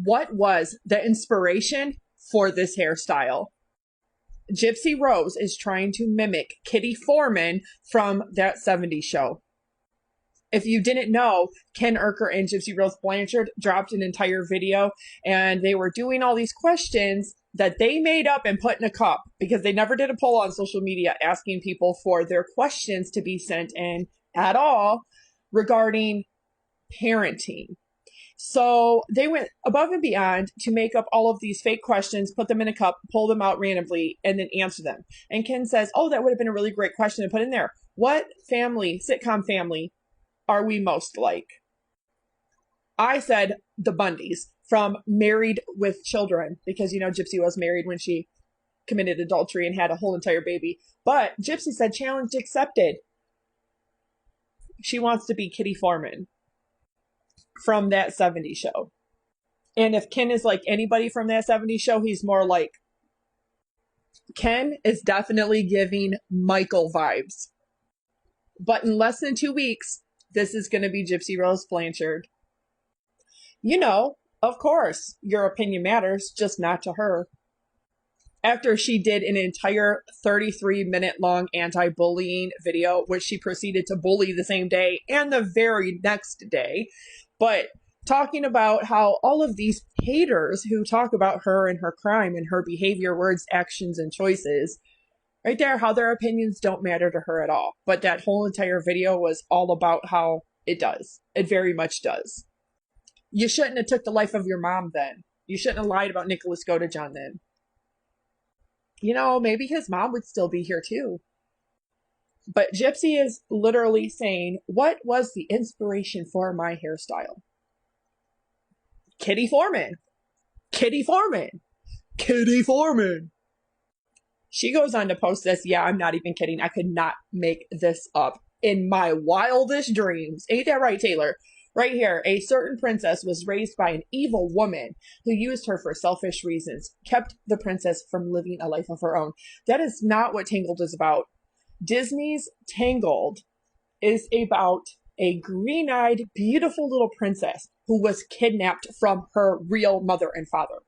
What was the inspiration for this hairstyle? Gypsy Rose is trying to mimic Kitty Foreman from that 70s show. If you didn't know, Ken Urker and Gypsy Rose Blanchard dropped an entire video, and they were doing all these questions that they made up and put in a cup because they never did a poll on social media asking people for their questions to be sent in at all regarding parenting. So they went above and beyond to make up all of these fake questions, put them in a cup, pull them out randomly, and then answer them. And Ken says, oh, that would have been a really great question to put in there. What family, sitcom family, are we most like? I said the Bundys from Married with Children, because, you know, Gypsy was married when she committed adultery and had a whole entire baby. But Gypsy said, challenge accepted. She wants to be Kitty Foreman from that 70s show. And if Ken is like anybody from that 70s show, he's more like, Ken is definitely giving Michael vibes. But in less than 2 weeks, this is going to be Gypsy Rose Blanchard. You know, of course, your opinion matters, just not to her. After she did an entire 33-minute long anti-bullying video, which she proceeded to bully the same day and the very next day, but talking about how all of these haters who talk about her and her crime and her behavior, words, actions, and choices, right there, how their opinions don't matter to her at all. But that whole entire video was all about how it does. It very much does. You shouldn't have took the life of your mom then. You shouldn't have lied about Nicholas Godejohn then. You know, maybe his mom would still be here too. But Gypsy is literally saying, what was the inspiration for my hairstyle? Kitty Foreman. Kitty Foreman. Kitty Foreman. She goes on to post this. Yeah, I'm not even kidding. I could not make this up in my wildest dreams. Ain't that right, Taylor? Right here, a certain princess was raised by an evil woman who used her for selfish reasons, kept the princess from living a life of her own. That is not what Tangled is about. Disney's Tangled is about a green-eyed, beautiful little princess who was kidnapped from her real mother and father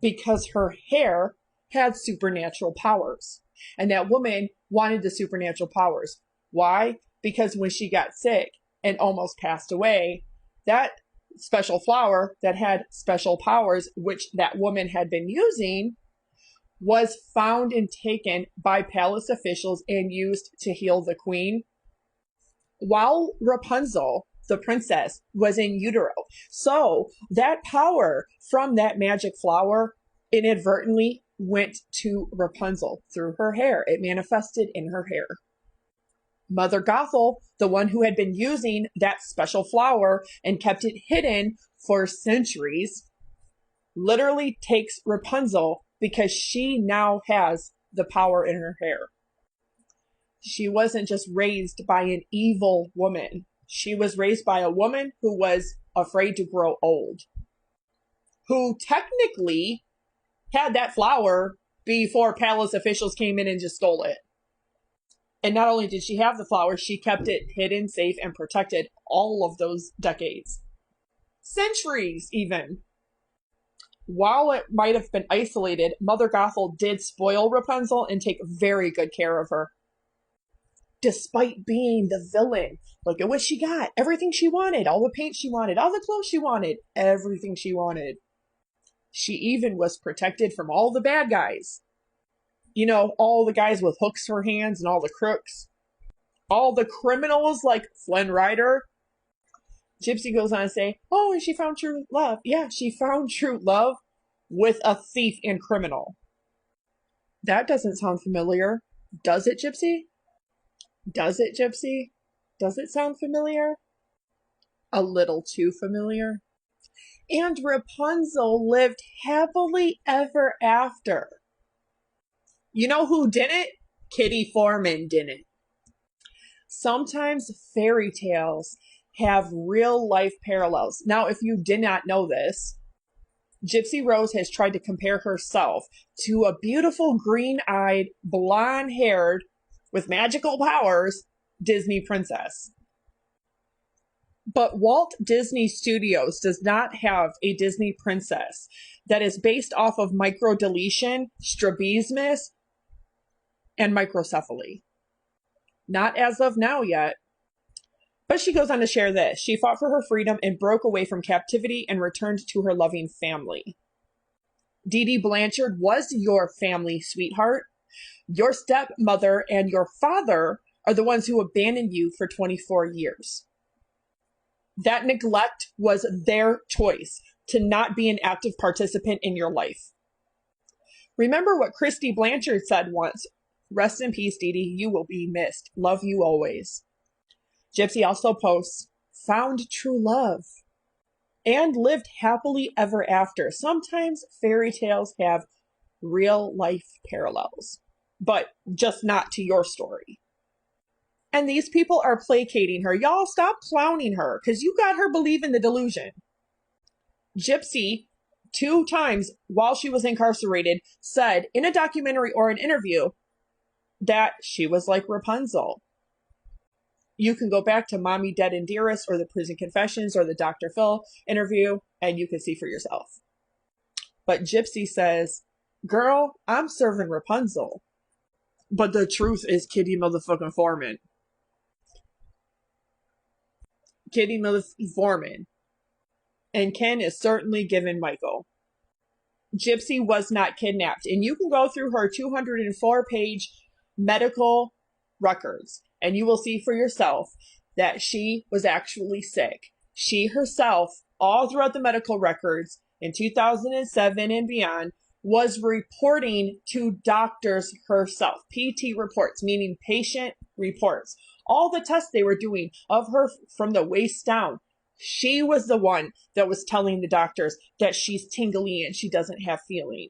because her hair had supernatural powers. And that woman wanted the supernatural powers. Why? Because when she got sick and almost passed away, that special flower that had special powers, which that woman had been using, was found and taken by palace officials and used to heal the queen while Rapunzel, the princess, was in utero. So that power from that magic flower inadvertently went to Rapunzel through her hair. It manifested in her hair. Mother Gothel, the one who had been using that special flower and kept it hidden for centuries, literally takes Rapunzel because she now has the power in her hair. She wasn't just raised by an evil woman. She was raised by a woman who was afraid to grow old, who technically had that flower before palace officials came in and just stole it. And not only did she have the flower, she kept it hidden, safe, and protected all of those decades. Centuries, even. While it might have been isolated, Mother Gothel did spoil Rapunzel and take very good care of her. Despite being the villain. Look at what she got. Everything she wanted. All the paint she wanted. All the clothes she wanted. Everything she wanted. She even was protected from all the bad guys. You know, all the guys with hooks for hands and all the crooks. All the criminals like Flynn Rider. Gypsy goes on to say, oh, and she found true love. Yeah, she found true love with a thief and criminal. That doesn't sound familiar. Does it, Gypsy? Does it, Gypsy? Does it sound familiar? A little too familiar. And Rapunzel lived happily ever after. You know who didn't? Kitty Foreman didn't. Sometimes fairy tales have real life parallels. Now, if you did not know this, Gypsy Rose has tried to compare herself to a beautiful green-eyed, blonde-haired, with magical powers, Disney princess. But Walt Disney Studios does not have a Disney princess that is based off of microdeletion, strabismus, and microcephaly. Not as of now yet. But she goes on to share this. She fought for her freedom and broke away from captivity and returned to her loving family. Dee Dee Blanchard was your family, sweetheart. Your stepmother and your father are the ones who abandoned you for 24 years. That neglect was their choice to not be an active participant in your life. Remember what Christy Blanchard said once. Rest in peace, Dee Dee. You will be missed. Love you always. Gypsy also posts, found true love and lived happily ever after. Sometimes fairy tales have real life parallels, but just not to your story. And these people are placating her. Y'all stop clowning her because you got her believing the delusion. Gypsy, 2 times while she was incarcerated, said in a documentary or an interview that she was like Rapunzel. You can go back to Mommy, Dead and Dearest or the Prison Confessions or the Dr. Phil interview and you can see for yourself. But Gypsy says, girl, I'm serving Rapunzel. But the truth is Kitty motherfucking Foreman. Kitty Foreman. And Ken is certainly giving Michael. Gypsy was not kidnapped. And you can go through her 204-page medical records and you will see for yourself that she was actually sick. She herself, all throughout the medical records in 2007 and beyond, was reporting to doctors herself. PT reports, meaning patient reports. All the tests they were doing of her from the waist down. She was the one that was telling the doctors that she's tingly and she doesn't have feeling.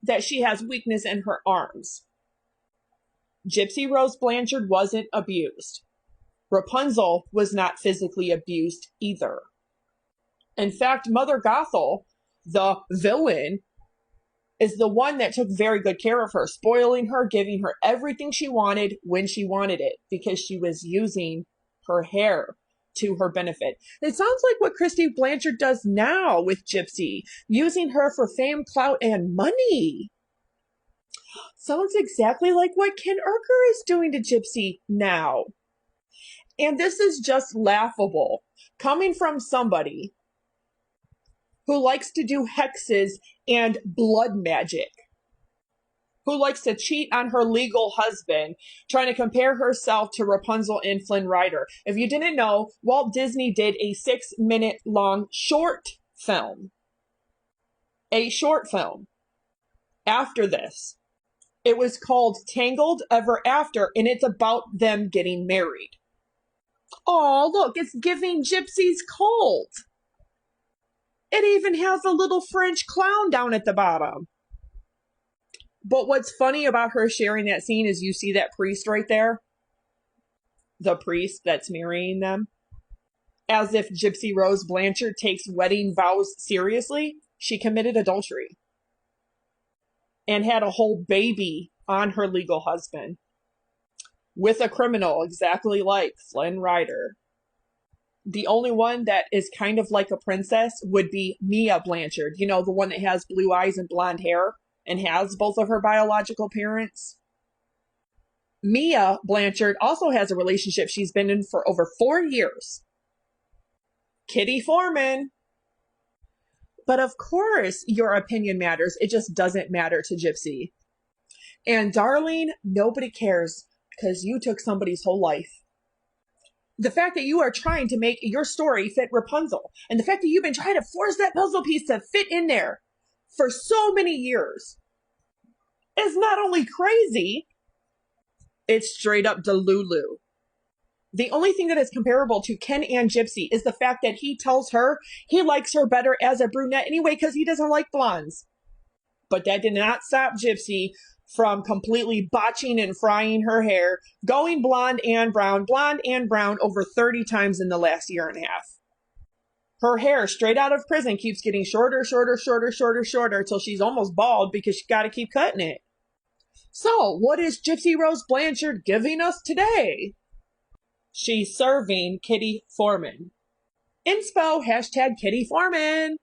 That she has weakness in her arms. Gypsy Rose Blanchard wasn't abused. Rapunzel was not physically abused either. In fact, Mother Gothel, the villain, is the one that took very good care of her, spoiling her, giving her everything she wanted when she wanted it, because she was using her hair to her benefit. It sounds like what Christy Blanchard does now with Gypsy, using her for fame, clout, and money. Sounds exactly like what Ken Urker is doing to Gypsy now. And this is just laughable, coming from somebody who likes to do hexes and blood magic, who likes to cheat on her legal husband, trying to compare herself to Rapunzel and Flynn Rider. If you didn't know, Walt Disney did a 6-minute long short film. A short film after this. It was called Tangled Ever After, and it's about them getting married. Oh, look, it's giving Gypsy's cult. It even has a little French clown down at the bottom. But what's funny about her sharing that scene is you see that priest right there. The priest that's marrying them. As if Gypsy Rose Blanchard takes wedding vows seriously, she committed adultery. And had a whole baby on her legal husband. With a criminal exactly like Flynn Rider. The only one that is kind of like a princess would be Mia Blanchard. You know, the one that has blue eyes and blonde hair and has both of her biological parents. Mia Blanchard also has a relationship she's been in for over 4 years. Kitty Foreman. But of course, your opinion matters. It just doesn't matter to Gypsy. And darling, nobody cares because you took somebody's whole life. The fact that you are trying to make your story fit Rapunzel, and the fact that you've been trying to force that puzzle piece to fit in there for so many years is not only crazy, it's straight up delulu. The only thing that is comparable to Ken and Gypsy is the fact that he tells her he likes her better as a brunette anyway because he doesn't like blondes. But that did not stop Gypsy from completely botching and frying her hair, going blonde and brown over 30 times in the last year and a half. Her hair, straight out of prison, keeps getting shorter till she's almost bald because she's got to keep cutting it. So, what is Gypsy Rose Blanchard giving us today? She's serving Kitty Foreman. inspo, hashtag Kitty Foreman.